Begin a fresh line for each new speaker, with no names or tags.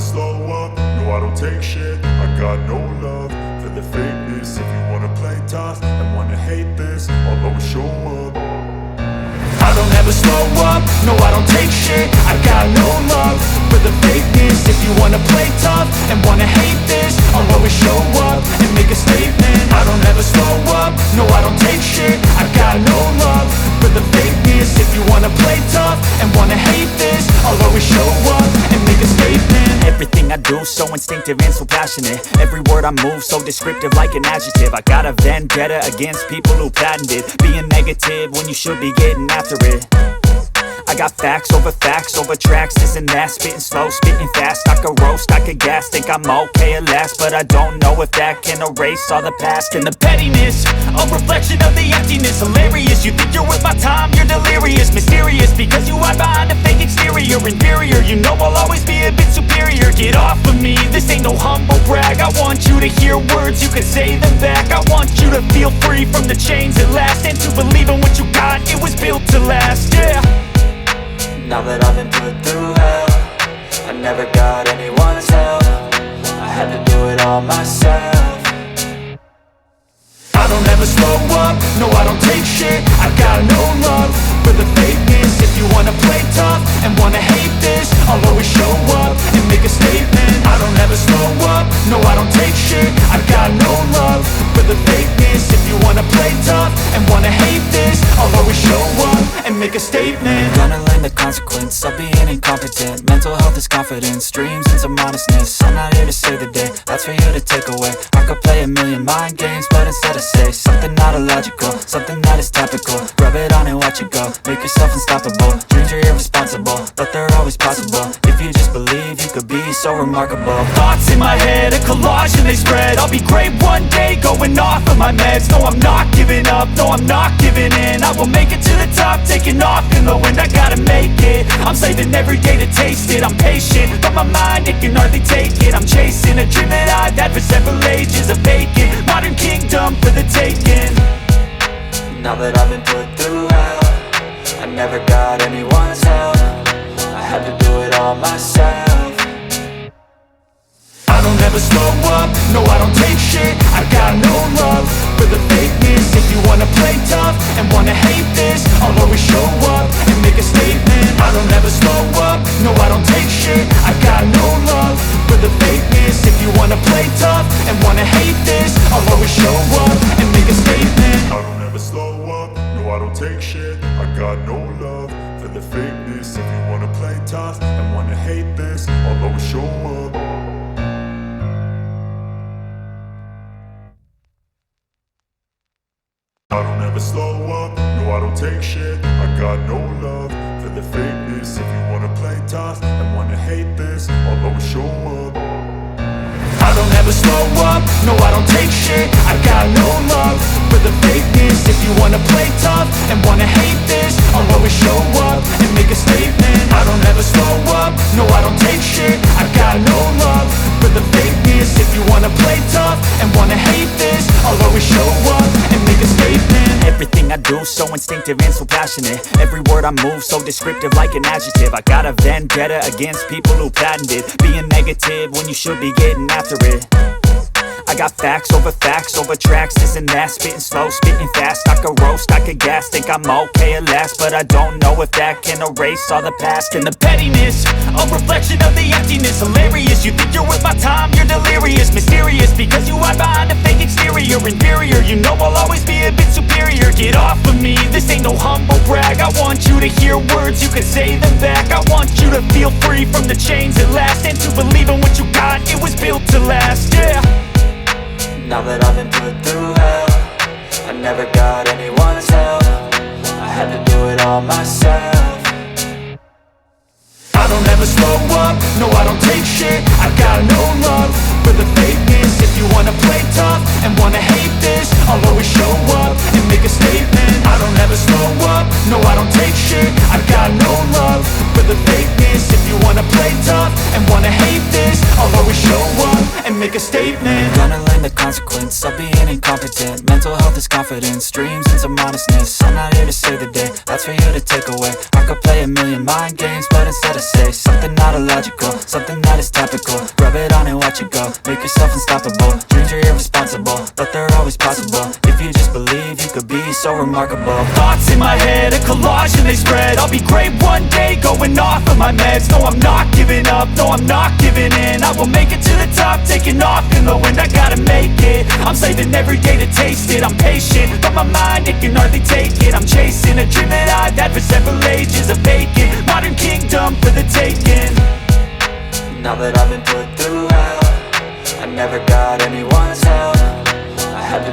slow up, no I don't take shit. I got no love for the fakeness. If you wanna play tough and wanna hate this, I'll always show up. I don't ever slow up, no I don't take shit. I got no love for the fakeness. If you wanna play tough and wanna hate this, I'll always show up and make a statement. I don't ever slow up, no I don't take shit. I got no love for the fakeness. If you wanna play tough and wanna hate this, I'll always show up and make a statement.
Everything I do so instinctive and so passionate. Every word I move so descriptive like an adjective. I got a vendetta against people who patented being negative when you should be getting after it. I got facts over tracks, this and that. Spitting slow, spitting fast. I could roast, I could gas. Think I'm okay at last, but I don't know if that can erase all the past. And the pettiness, a reflection of the emptiness. Hilarious, you think you're worth my time, you're delirious. Mysterious, because you hide behind a fake exterior. Inferior, you know I'll always be a bit superior. Get off of me, this ain't no humble brag. I want you to hear words, you can say them back. I want you to feel free from the chains at last, and to believe in what you got, it was built to last, yeah.
Now that I've been put through hell, I never got anyone's help. I had to do it all myself.
I don't ever slow up, no I don't take shit. I got no love for the fakeness. If you wanna play tough and wanna hate this, I'll always show up and make a statement. I don't ever slow up, no I don't take shit. I got no love for the fakeness. If you wanna play tough and wanna hate this, I'll always show up and make a statement.
Gonna learn the consequence of being incompetent. Mental health is confidence, dreams and some honestness. I'm not here to save the day, that's for you to take away. I could play a million mind games, but instead I say something not illogical, something that is topical. Rub it on and watch it go, make yourself unstoppable. Dreams are irresponsible, but they're always possible. If you just believe, you could be so remarkable.
Thoughts in my head, a collage and they spread. I'll be great one day, going off of my meds. No, I'm not giving up, no, I'm not giving in. I will make it to the top, taking off in the wind. I gotta make it, I'm saving every day to taste it. I'm patient, but my mind, it can hardly take it. I'm chasing a dream that I've had for several ages. A vacant, modern kingdom for the taking.
Now that I've been put through hell, I never got anyone's help. I had to do it all myself.
I don't ever slow up, no I don't take shit. I got no love for the fakeness. If you wanna play tough and wanna hate this, I'll always show up and make a statement. I don't ever slow up, no I don't take shit. I got no love for the fakeness. If you wanna play tough and wanna hate this, I'll always show up and make a statement. I don't ever slow up, no I don't take shit. I got no love for the fakeness. If you wanna play tough and wanna hate this, I'll always show up. I don't ever slow up, no I don't take shit. I got no love for the fakeness. If you wanna play tough and wanna hate this, I'll always show up. I don't ever slow up, no I don't take shit. I got no love for the fakeness. If you wanna play tough and wanna hate this, I'll always show up and make a statement. I don't ever slow up, no I don't take shit. I got no love for the fakeness. If you wanna play tough and wanna hate this, I'll always show up and make a statement.
Everything I do so instinctive and so passionate. Every word I move so descriptive like an adjective. I got a vendetta against people who patented being negative when you should be getting after it. I got facts over tracks, this and that. Spitting slow, spitting fast. I could roast, I could gas. Think I'm okay at last, but I don't know if that can erase all the past. And the pettiness, a reflection of the emptiness. Hilarious, you think you're worth my time, you're delirious. Mysterious, because you hide behind a fake exterior. Inferior, you know I'll always be a bit superior. Get off of me, this ain't no humble brag. I want you to hear words, you can say them back. I want you to feel free from the chains at last, and to believe in what you got, it was built to last, yeah.
Now that I've been put through hell, I never got anyone's help. I had to do it all myself.
I don't ever slow up, no I don't take shit. I got no love for the fakeness. If you wanna play tough and wanna hate this, I'll always show up and make a statement. I don't ever slow up, no I don't take shit. I got no love for the fakeness. If you wanna play tough and wanna hate this, I'll always show up and
and make a statement.
Gonna learn the consequence of being incompetent. Mental health is confidence, dreams into modestness. I'm not here to save the day, that's for you to take away. I could play a million mind games, but instead I say something not illogical, something that is topical. Rub it on and watch it go, make yourself unstoppable. Dreams are irresponsible, but they're always possible. If you just believe, you could be so remarkable.
Thoughts in my head, a collage and they spread. I'll be great one day, going off of my meds. No, I'm not giving up, no, I'm not giving in. I will make it to the top, taking off in the wind. I gotta make it, I'm saving every day to taste it. I'm patient, but my mind, it can hardly take it. I'm chasing a dream that I've had for several ages. A vacant, modern kingdom for the taking.
Now that I've